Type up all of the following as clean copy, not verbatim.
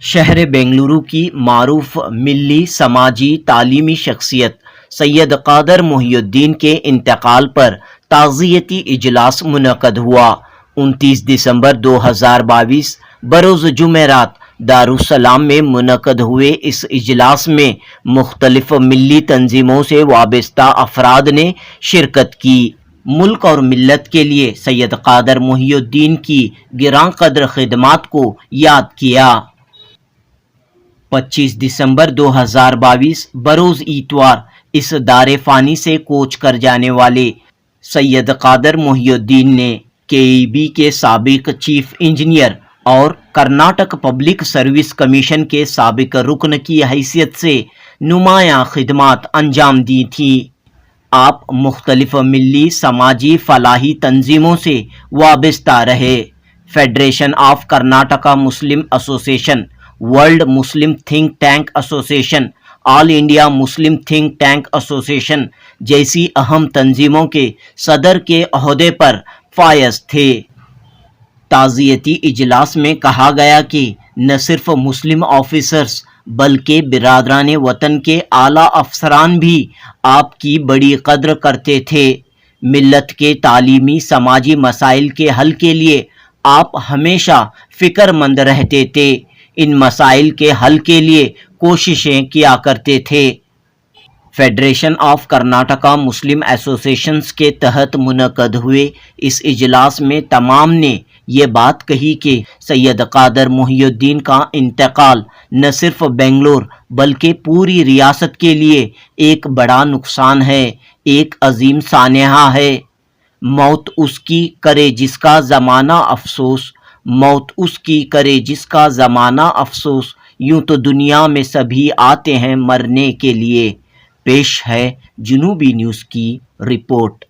शहर बेंगलुरु की मारूफ मिल्ली समाजी तालीमी शख्सियत सैयद कादर मोहियुद्दीन के इंतकाल पर ताज़ियती इजलास मुनक़द हुआ। 29 दिसंबर 2022 बरोज़ जुमेरात दारुस्सलाम में मुनक़द हुए इस इजलास में मुख्तलिफ मिल्ली तंजीमों से वाबस्ता अफराद ने शिरकत की। मुल्क और मिल्लत के लिए सैयद कादर मोहियुद्दीन की गिरां कदर खिदमात को याद किया। 25 दिसंबर 2022 बरोज़ इतवार इस दारे फ़ानी से कोच कर जाने वाले सैयद खादर मोहियुद्दीन ने KEB के साबिक चीफ इंजीनियर और कर्नाटक पब्लिक सर्विस कमीशन के साबिक रुकन की हैसियत से नुमायां खिदमात अंजाम दी थी। आप मुख्तलिफ मिल्ली समाजी फलाही तंजीमों से वाबस्ता रहे। Federation of Karnataka Muslim association, world Muslim think tank association, all India Muslim think tank association जैसी अहम तंजीमों के सदर के ओहदे पर फायज थे। ताज़ियती इजलास में कहा गया कि न सिर्फ मुस्लिम ऑफिसर्स बल्कि बिरादरान वतन के आला अफसरान भी आपकी बड़ी कद्र करते थे। मिल्लत के तालीमी समाजी मसाइल के हल के लिए आप हमेशा फ़िक्रमंद रहते थे। इन मसाइल के हल के लिए कोशिशें किया करते थे। Federation of Karnataka Muslim associations के तहत मुनक़द हुए इस इजलास में तमाम ने ये बात कही कि सैयद कादर मोहियुद्दीन का इंतकाल न सिर्फ बेंगलोर बल्कि पूरी रियासत के लिए एक बड़ा नुकसान है, एक अजीम सानेहा है। मौत उसकी करे जिसका ज़माना अफसोस, मौत उसकी करे जिसका ज़माना अफसोस, यूं तो दुनिया में सभी आते हैं मरने के लिए। पेश है जुनूबी न्यूज़ की report.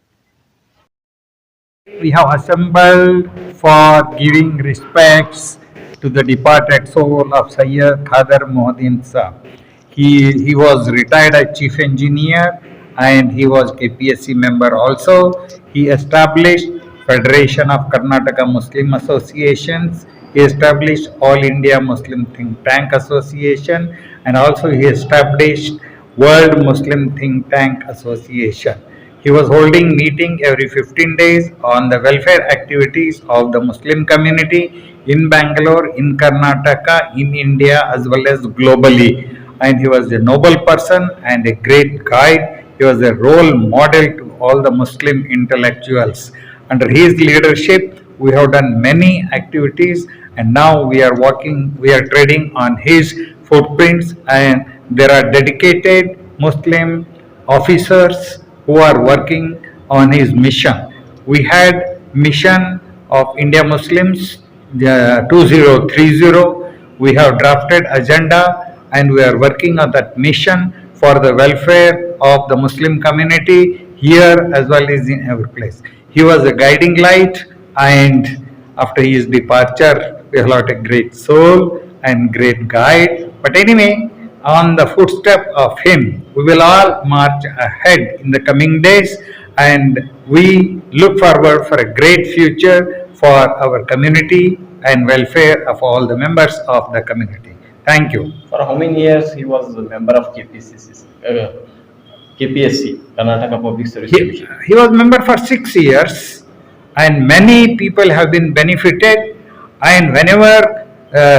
We have assembled for giving respects to the departed soul of Syed Khadar Mohiyuddin Sahab. He was retired as Chief Engineer and he was KPSC member also. He established Federation of Karnataka Muslim Associations. He established All India Muslim Think Tank Association and also he established World Muslim Think Tank Association. He was holding meeting every 15 days on the welfare activities of the Muslim community in Bangalore, in Karnataka, in India as well as globally. And he was a noble person and a great guide. He was a role model to all the Muslim intellectuals. Under his leadership, we have done many activities and now we are treading on his footprints, and there are dedicated Muslim officers who are working on his mission. We had mission of India Muslims 2030. We have drafted agenda and we are working on that mission for the welfare of the Muslim community here as well as in every place. He was a guiding light, and after his departure we have lost a great soul and great guide. But anyway, on the footstep of him, we will all march ahead in the coming days, and we look forward for a great future for our community and welfare of all the members of the community. Thank you. For how many years he was a member of KPSC, Karnataka Public Service Commission? He was member for 6 years, and many people have been benefited. And whenever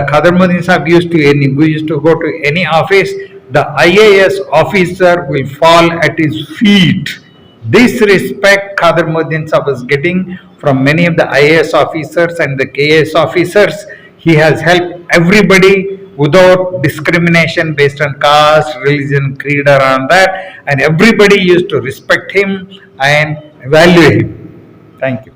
Khadar Mohiyuddin Sahab used to go to any office, the IAS officer will fall at his feet. This respect Khadar Mohiyuddin Sahab is getting from many of the IAS officers and the KAS officers. He has helped everybody without discrimination based on caste, religion, creed or on that, and everybody used to respect him and value him. Thank you.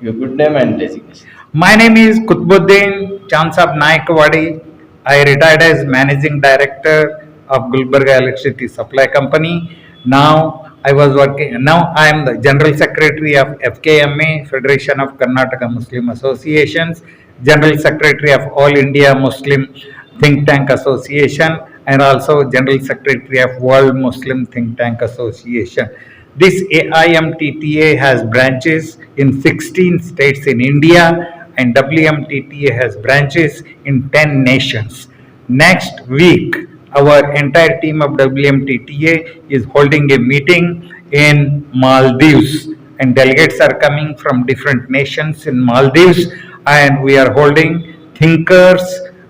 Your good name and designation. My name is Kutbuddin Chansab Naikawadi. I retired as Managing Director of Gulbarga Electricity Supply Company. Now I am the General Secretary of FKMA, Federation of Karnataka Muslim Associations, General Secretary of All India Muslim Think Tank Association, and also General Secretary of World Muslim Think Tank Association. This AIMTTA has branches in 16 states in India and WMTTA has branches in 10 nations. Next week, our entire team of WMTTA is holding a meeting in Maldives, and delegates are coming from different nations in Maldives, and we are holding thinkers,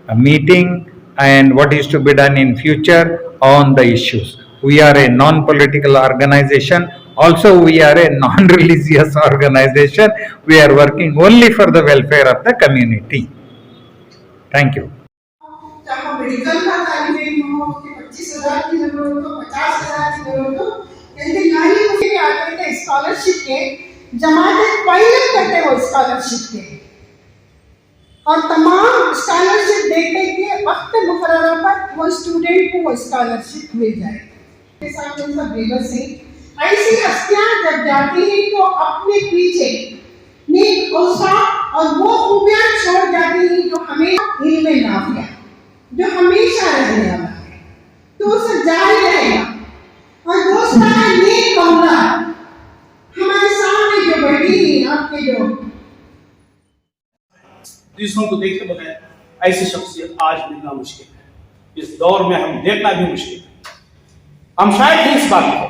a meeting, and what is to be done in future on the issues. We are a non-political organization. Also, we are a non-religious organization. We are working only for the welfare of the community. Thank you. चाहे medical का तालिम हो कि 25,000 की जरूरत हो 50,000 की जरूरत हो यदि नहीं मुझे आते थे स्कॉलरशिप के जमाते पहले करते हो स्कॉलरशिप के और तमाम स्कॉलरशिप देखने के वक्त मुकर्रर पर वो स्टूडेंट को वो स्कॉलरशिप मिल जाए के साथ में सब बेबस है ऐसी हस्तियां जब जाती हैं तो अपने पीछे नेक और वो खूबियां छोड़ जाती हैं जो हमें इल्म नाफिया जो हमेशा रहने वाला है तो उसे जारी रहेगा और दूसरा है नेक कौला हमारे सामने जो बैठी है आपके जो दूसरों को देखे बगैर ऐसी शख्सियत आज मिलना मुश्किल है। इस दौर में हम देखना भी मुश्किल है। हम शायद ही इस बात को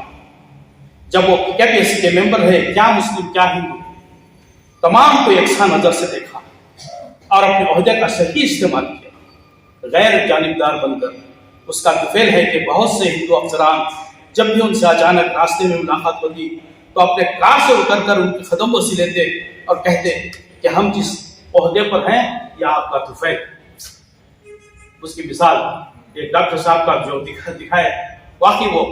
जब वो KPSC के मेंबर है क्या मुस्लिम क्या हिंदू तमाम को यकसा नजर से देखा और अपने ओहदे का सही इस्तेमाल किया गैर जानिबदार बनकर। उसका दुफेल है कि बहुत से हिंदू अफसरान जब भी उनसे अचानक रास्ते में मुलाकात होती तो अपने कार से उतर कर उनके कदम को सी लेते और कहते कि हम जिस ओहदे पर हैं या आपका तुफैल। उसकी मिसाल एक डॉक्टर साहब का जो दिखाए वाकई वो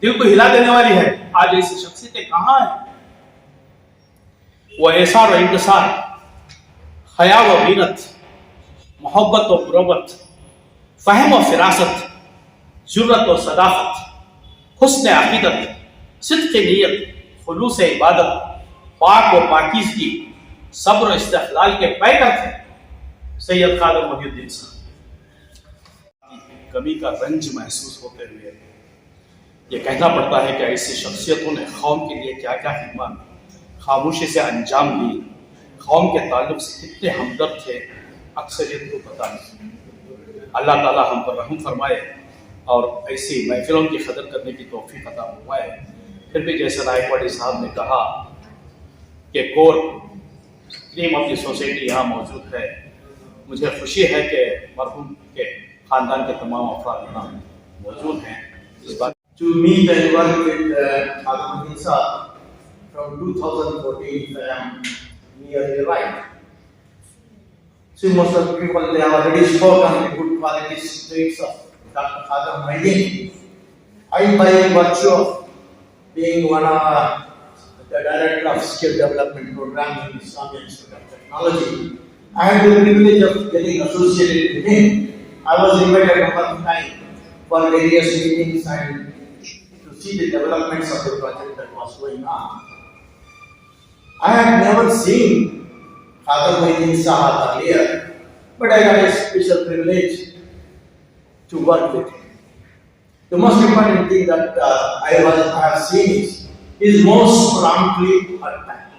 दिल को हिला देने वाली है। आज ऐसी शख्सियतें कहाँ हैं? वो एसार और इंतसार, हया व गीरत, मोहब्बत व मुरब्बत, फहम व फिरासत, जुर्रत व सदाकत, हुस्न अकीदत, सिद्क़ नीयत, खुलूस इबादत, पाक व पाकीज़गी, सब्र इस्तिक़लाल के पैकर थे सैयद खादर मोहियुद्दीन साहब। कमी का रंज महसूस होते हुए ये कहना पड़ता है कि ऐसी शख्सियतों ने कौम के लिए क्या क्या खिदमत खामोशी से अंजाम दी, कौम के ताल्लुक से कितने हमदर्द थे, अक्सरियत को पता नहीं। अल्लाह ताला हम पर रहम फरमाए और ऐसी महफिलों की कदर करने की तौफीक अता फरमाए। फिर भी जैसे रायपाड़ी साहब ने कहा कि core cream of the society यहाँ मौजूद है, मुझे खुशी है कि मरहूम के ख़ानदान के तमाम अफराद यहाँ मौजूद हैं। इस बात to meet and work with Khadar Mohiyuddin Sahab from 2014, if I am nearly right. See, most of the people, they have already spoken the good qualities, traits of Dr. Khadar Mohiyuddin. I, by virtue of being one of the director of skill development program in Islamic Institute of Technology, I had the privilege of getting associated with him. I was invited a number of times for various meetings and to see the developments of the project that was going on. I had never seen Khadar Mohiyuddin Sahab earlier, but I got a special privilege to work with him. The most important thing that I have seen is most promptly on time.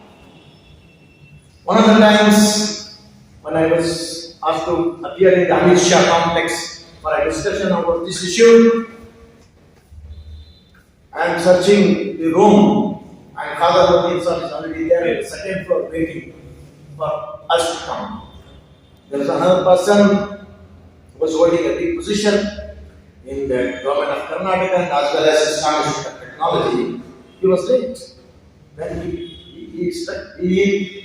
One of the times when I was asked to appear in the Amit Shah complex for a discussion about this issue, I am searching the room and Khadar Mohiyuddin Sahab is already there in the second floor waiting for us to come. There was another person who was holding a big position in the government of Karnataka and as well as Islamic Institute of Technology. He was late. Then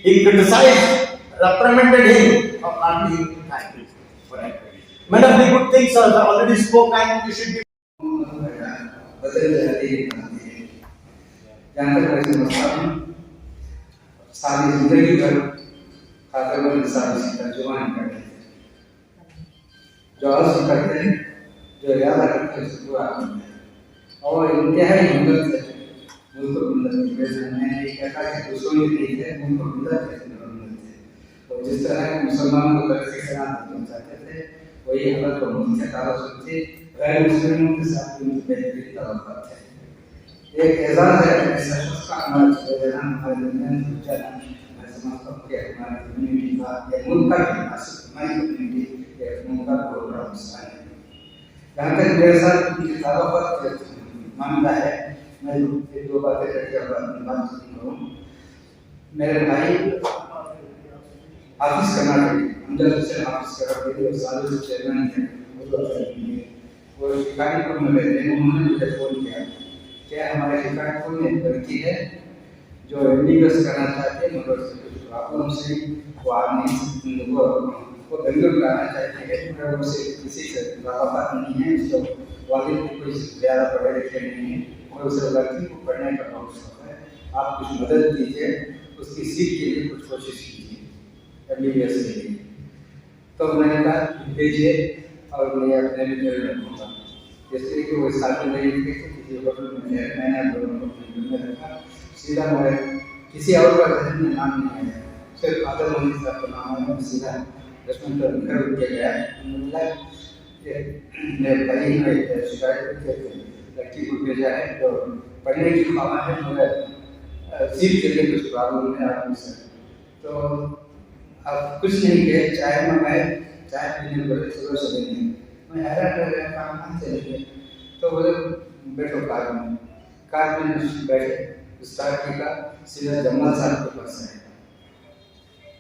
he criticized, reprimanded him for not being time. Many of the good things are already spoken. You should be. बदल जाती है जहाँ तक ऐसे मसला सारी जिंदगी भर खातर में सारी तर्जुमान करते हैं जो अर्ज करते हैं जो याद रखते हैं उसको आते हैं और इंतहाई हिम्मत से मुल्क को बुलंद करते हैं। एक ऐसा कि दूसरों ने नहीं है मुल्क को बुलंद करते हैं और जिस तरह मुसलमानों को तरक्की करना चाहते थे वही हमारे को मुख्य कारण से गैर मुस्लिमों के साथ बेहतरीन तवक्कुल है। एक एजाज है ऐसा शख्स का हमारे देना हमारे दुनिया में चला समझता हूँ कि हमारी कम्युनिटी का या मुल्क का विकास, हमारी कम्युनिटी या मुल्क का बहुत बड़ा नुकसान है। जहाँ तक मेरे साथ ज़्यादा वक्त मामला है, मैं एक दो बातें करके अपनी बात करूँ। मेरे भाई ऑफिस कर्नाटक अंदर से ऑफिस कर सालों से चेयरमैन है और शिकारीपुर में रहते हैं। उन्होंने मुझे फोन किया कि हमारे शिकारीपुर में एक लड़की है जो एमबीबीएस करना चाहती है, मगर कुछ प्रॉब्लम से वो आ नहीं सकती, वो बेंगलुरु आना चाहती है, मगर उसे किसी से बात नहीं है, उसको वालिद भी कोई ज़्यादा पढ़े लिखे नहीं है और उसे लड़की को पढ़ने का बहुत शौक है। आप कुछ मदद कीजिए, उसकी सीट के लिए कुछ कोशिश कीजिए एमबीबीएस के लिए। तो मैंने कहा भेजिए और मैं अपने लिए रखूँगा, जैसे कि वो साथ में नहीं थे किसी होटल में मैंने रखा। सीधा मैं किसी और का जहन में नाम नहीं आया, सिर्फ खादर मोहम्मद साहब का नाम है। सीधा 10 मिनट घर उठ के गया, मेरे भाई ने शिकायत करके लड़की को भेजा है तो पढ़ने की ख्वाह है, मगर सीट के लिए कुछ प्रॉब्लम है आदमी से। तो अब कुछ नहीं किया, चाय मंगाए, चाय पीने बोले सुबह से नहीं। मैं हैरान रह गया, काम कहाँ से लेके, तो बोले बैठो कार में बैठे, स्टार्ट किया, सीधा जमाल साहब के पास है,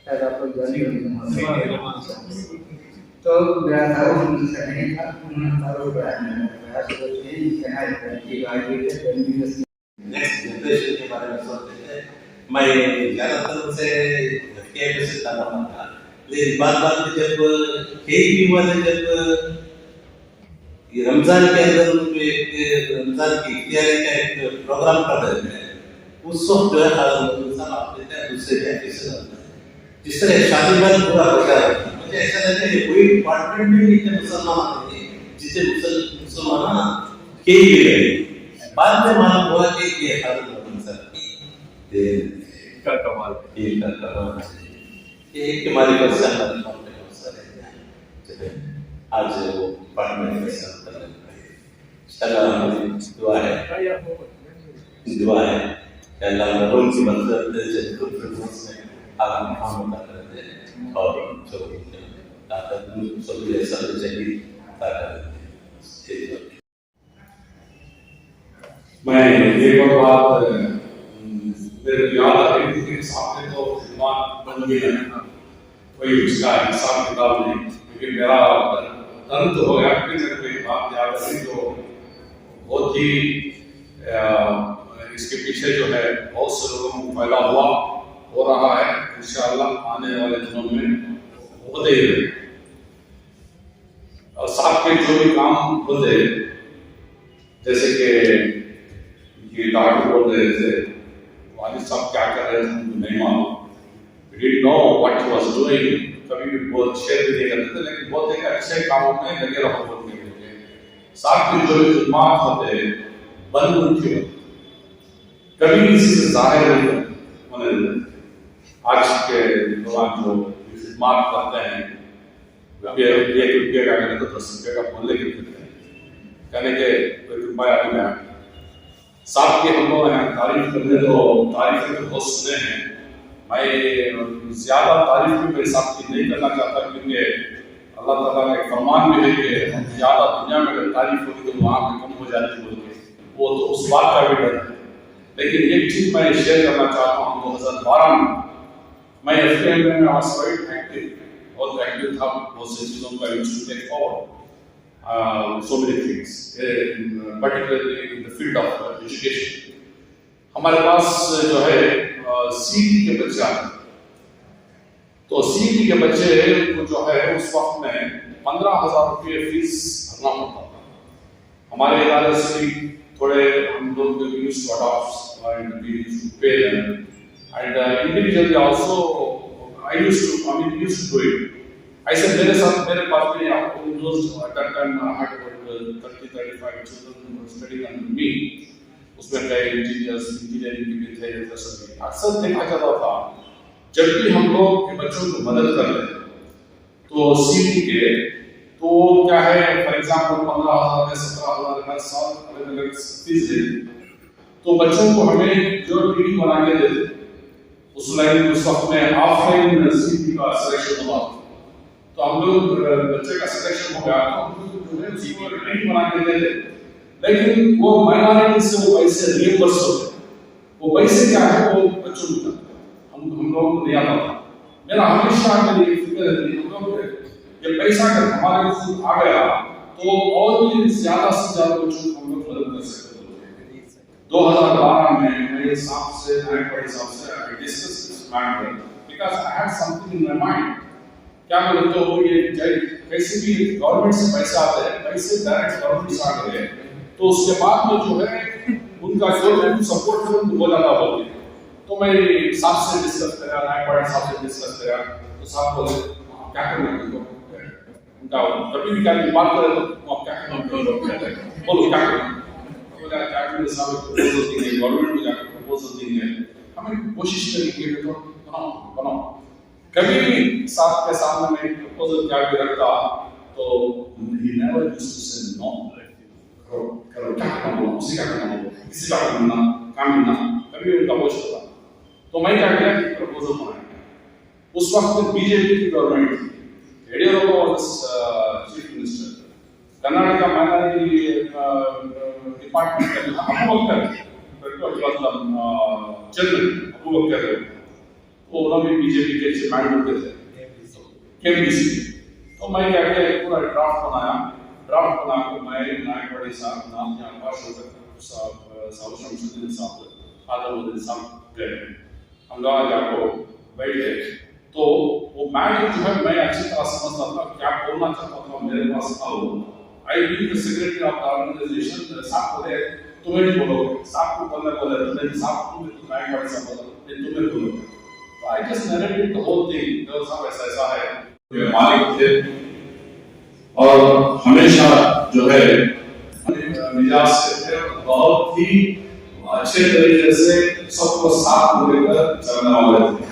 शायद आप लोग जानते होंगे। तो मेरा तारुफ उनसे नहीं था, उन्होंने तारुफ बढ़ाया, मैंने प्रयास यही कहना है कि आगे के नेक्स्ट जनरेशन के बारे में सोचते थे। मैं ज़्यादातर उनसे KPSC से था, लेकिन बात में जब KEB वाले जब ये रमजान के अंदर रमजान की इफ्तियारी का एक प्रोग्राम कर रहे थे, उस वक्त जो है खादर मोहम्मद साहब आप देते हैं दूसरे KPSC से जिस तरह शादी बाद पूरा हो गया, मुझे ऐसा लगता है कि कोई डिपार्टमेंट में नहीं थे मुसलमान जिसे मुसलमान KEB गए। बाद में मालूम हुआ कि ये खादर मोहम्मद साहब का कमाल ये हमारी पर से हमारे मामले बहुत सारे आज वो डिपार्टमेंट में सब कर रहे हैं। दुआ है कि अल्लाह रोज की मदद से जब प्रमोशन में आगे काम होता रहते हैं और जो ताकत सब ऐसा चाहिए ताकत। मैं एक और बात मेरे याद आ रही थी कि सामने तो खिदमत बन गई है ना, कोई उसका हिसाब किताब नहीं, क्योंकि मेरा दर्द तो हो गया। फिर मेरे को एक बात याद आ रही जो बहुत ही इसके पीछे जो है बहुत से लोगों को फैला हुआ हो रहा है, इंशाअल्लाह आने वाले दिनों में होते ही रहे। और साथ के जो भी काम होते जैसे कि डॉक्टर बोल रहे थे वालिद साहब क्या कर रहे थे नहीं मालूम, we didn't know what he was doing. कभी भी बहुत शेयर भी नहीं करते थे, लेकिन बहुत एक अच्छे कामों में लगे रहो बोलते थे। साथ में जो खिदमत होते बंद उनकी कभी किसी से जाहिर नहीं होने देते। आज के दौरान जो खिदमत करते हैं, अभी 1 रुपये का करें तो 10 रुपये का बोलने के कहने के साहब के हम लोग यहाँ तारीफ करते तो तारीफ तो बहुत सुने हैं। मैं ज़्यादा तारीफ भी मेरे साथ की नहीं करना चाहता, क्योंकि अल्लाह ताला का एक फरमान भी है कि ज़्यादा दुनिया में अगर तारीफ होगी तो वहाँ पे कम हो जाती है, वो तो उस बात का भी डर है। लेकिन एक चीज़ मैं शेयर करना चाहता हूँ, 2012 में मैं FTM में बहुत एक्टिव था, बहुत सी चीज़ों का use to take forward so many things, particularly in the field of education. हमारे पास जो है CET के बच्चे आते हैं, तो CET के बच्चे को जो है उस वक्त में 15,000 रुपये फीस भरना पड़ता था। हमारे इदारे से भी थोड़े हम लोग used to adopt and we used to pay them, and individually also I used to do it. I said मेरे पास भी at that time I had about 30-35 children who were studying under me. उसमें कई engineering के भी थे, अक्सर देखा जाता था जब भी हम लोग बच्चों को मदद कर रहे हैं तो CET के तो क्या है, फॉर एग्जाम्पल 15,000 या 17,000 हर साल अलग-अलग फीस है, तो बच्चों को हमें जो वीडियो बना के देते उस लाइन उस वक्त में ऑफलाइन सीपी का सिलेक्शन हुआ, तो हम लोग बच्चे का सिलेक्शन हो गया तो जो है सीपी नहीं बना के देते, लेकिन वो माइनॉरिटी से वो पैसे रियम्बर्स होते, वो पैसे क्या है वो बच्चों को हम लोगों को नहीं आता था। मेरा हमेशा मेरी फिक्र रहती है हम लोग ये पैसा अगर हमारे खुद आ गया तो और भी ज्यादा से ज्यादा बच्चों को हम लोग मदद कर सकते हैं। 2012 में मेरे साहब से नायक साहब से I discussed this matter because I had something in my mind। क्या बोले तो ये कैसे भी गवर्नमेंट से पैसे आते हैं, पैसे डायरेक्ट गवर्नमेंट से आ गए तो उसके बाद में जो है उनका जो सपोर्ट है वो ज्यादा होती है। तो मैं साहब से डिस्कस करा, नायक साहब से डिस्कस करा, तो साहब बोले क्या करना है उनका कभी भी क्या बात करे तो आप क्या करना बोलो क्या करना, बोला क्या करना साहब प्रपोजल देंगे, गवर्नमेंट को जाकर प्रपोजल देंगे, हमें कोशिश करेंगे तो बनाओ। कभी भी साहब के सामने मैं प्रपोजल क्या भी रखता तो he never used to say no, करो क्या करना बोलो, उसी का करना बोलो, किसी का करना काम करना, कभी उनका बोझ होता। तो मैं क्या किया प्रपोजल बनाया। उस वक्त बीजेपी की गवर्नमेंट थी, Yediyurappa was chief minister, Karnataka minority department का अबू बकर चेयरमैन अबू बकर, तो उन्होंने बीजेपी के चेयरमैन होते थे केपीएससी। तो मैं क्या किया पूरा ड्राफ्ट बनाया, ड्राफ्ट बना के मैं नायक बड़े साहब नाम के आकाश साहब शमशुद्दीन साहब खादर साहब गए, हम लोग जाको बैठे। तो वो मैटर जो है मैं अच्छी तरह समझता था क्या बोलना चाहता था, मेरे पास था वो। I be the secretary of the organisation, साहब बोले तुम्हें नहीं बोलोगे, साहब को बोलने बोले तुम्हें साहब तुम्हें तो नायक बड़े साहब बोला तुम्हें बोलोगे। तो I just narrated the whole thing, तो साहब ऐसा है मालिक थे और हमेशा जो है मिजाज से थे, बहुत ही अच्छे तरीके से सबको साथ लेकर चलने वाले थे।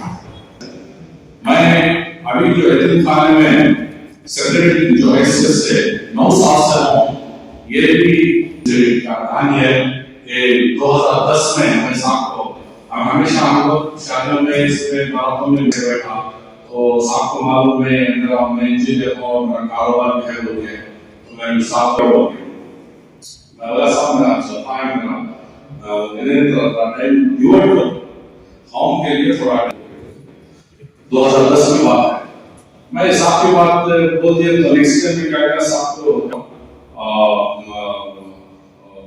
मैं अभी जो एतिम खाने में सेक्रेटरी जो हैसियत से 9 साल से हूँ, ये भी कहानी है कि 2010 में मैं साहब को हमेशा हम लोग शादियों में इसमें बारातों में बैठा तो साहब को मालूम है मेरा मैं इंजीनियर हूँ और मेरा कारोबार भी है हो गया, तो मैं साहब को मैं बोला साहब मेरा सफाई के लिए थोड़ा 2010 में बात है, मैं साहब की बात बोल दिया तो नेक्स्ट टाइम में क्या कहा साहब को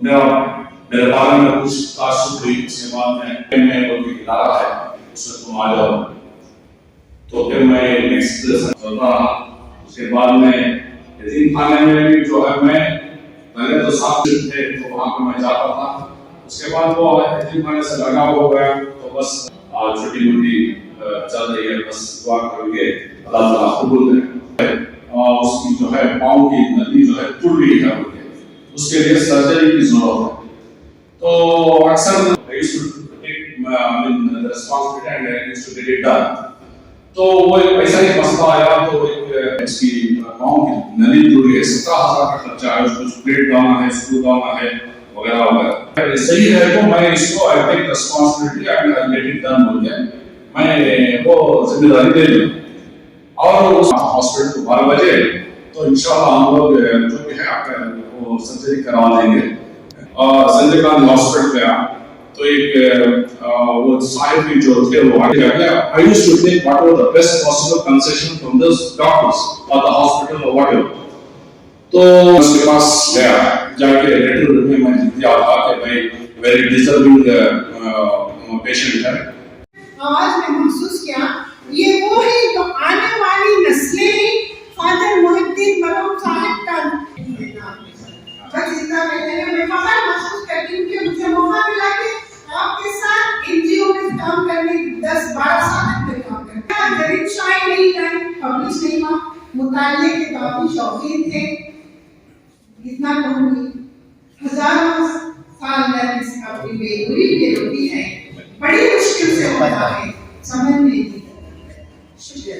मेरे बारे में कुछ तासुब हुई, उसके बाद मैं बोल के इदारा है उसमें तुम आ जाओ। तो फिर मैं नेक्स्ट चल रहा, उसके बाद में यतीम खाने में भी जो है मैं पहले तो साहब थे तो वहाँ पे मैं जाता था, उसके बाद वो यतीम खाने से लगा हो गया तो बस छोटी मोटी चल रही है, बस दुआ करके अल्लाह ताला कबूल करे। उसकी जो है पाँव की नली जो है टूट गई है, उसके लिए सर्जरी की जरूरत है। तो अक्सर तो वो ऐसा ही मसला आया तो इसकी पाँव की नली टूट गई, 17,000 का खर्चा है, उसको प्लेट डालना है, स्क्रू डालना है वगैरह वगैरह। सही है तो मैं इसको I take responsibility and get it done बोल के मैं वो जिम्मेदारी ले लूं और उस हॉस्पिटल को 12 बजे तो इंशाल्लाह हम लोग जो भी है वो सर्जरी करवा देंगे। और संजय गांधी हॉस्पिटल गया तो एक वो साहिब भी जो थे वो आगे गया, I used to take whatever the best possible concession from this doctors और द हॉस्पिटल और व्हाटएवर। तो उसके पास गया, जाके लेटर में मैं दिया था कि भाई वेरी डिजर्विंग पेशेंट है। आज मैं महसूस किया ये वो है जो आने वाली नस्लें ख्वाजा मोहिउद्दीन मरहूम साहब का बस जितना मैं फखर महसूस करती हूँ कि मुझे मौका मिला कि आपके साथ एनजीओ में काम करने 10-12 साल तक काम करने गरीब शायद नहीं रहे, पब्लिश नहीं हुआ, मुताले के काफी शौकीन थे, इतना कहूँगी हजारों साल तक इस अपनी बेगुरी के रोटी है बड़ी मुश्किल से होता है, समझ नहीं थी। शुक्रिया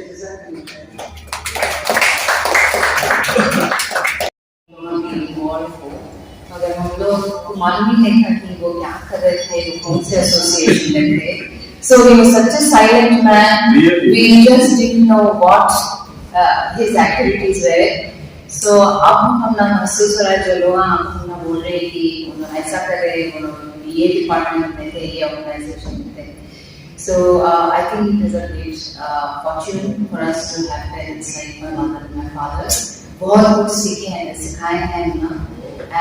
मगर हम लोग को मालूम ही नहीं था कि वो क्या कर रहे थे, वो कौन से एसोसिएशन में थे। So he was such a silent man. Really? We just didn't know what his activities were. So अब हम ना महसूस हो रहा है जो लोग हम ना बोल रहे हैं कि उन्होंने ऐसा कर रहे हैं, उन्होंने ये डिपार्टमेंट में थे, ये ऑर्गेनाइजेशन में थे. So I think it is a great fortune for us to have parents like my mother and my father. बहुत कुछ सीखे हैं, सिखाए हैं ना.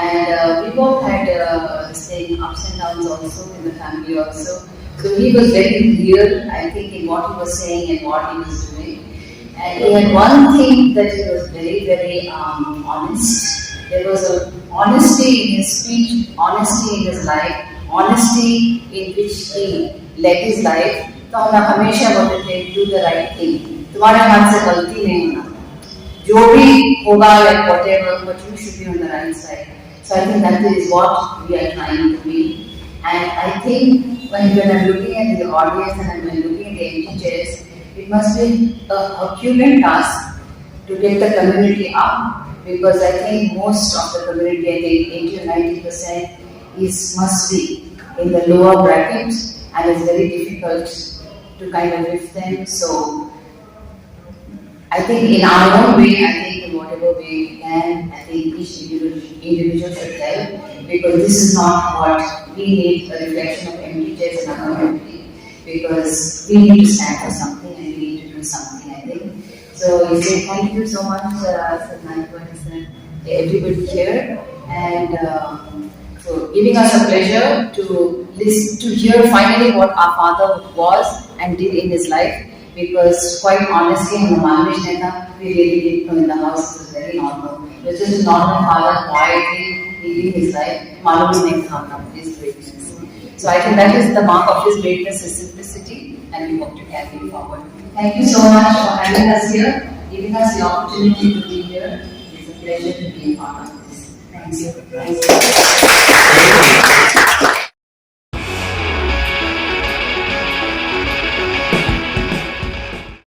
And we both had ups and downs also in the family also. So he was very clear, I think, in what he was saying and what he was doing. And he had one thing that he was very, very honest. There was a honesty in his speech, honesty in his life, honesty in which he led his life. तो हम हमेशा बोलते थे, do the right thing. तुम्हारे हाथ से गलती नहीं होना. जो भी होगा, like whatever, but you should be on the right side. So I think that is what we are trying to be. And I think when I'm looking at the audience and when I'm looking at the empty chairs, it must be a Herculean task to get the community up, because I think most of the community, I think 80 or 90% must be in the lower brackets, and it's very difficult to kind of lift them. So I think in our own way, I think in whatever way we can, I think each individual should help, because this is not what we need, a reflection of empty chairs in our community, because we need to stand for something and we need to do something, I think. So I say thank you so much, everybody here, and for giving us a pleasure to hear finally what our father was and did in his life. Because quite honestly, we really didn't know in the house. It was very normal. It was just a normal father, quietly living his life. His greatness. So I think that is the mark of his greatness, his simplicity, and we hope to carry it forward. Thank you so much for having us here, giving us the opportunity to be here. It's a pleasure to be a part of this. Thank you.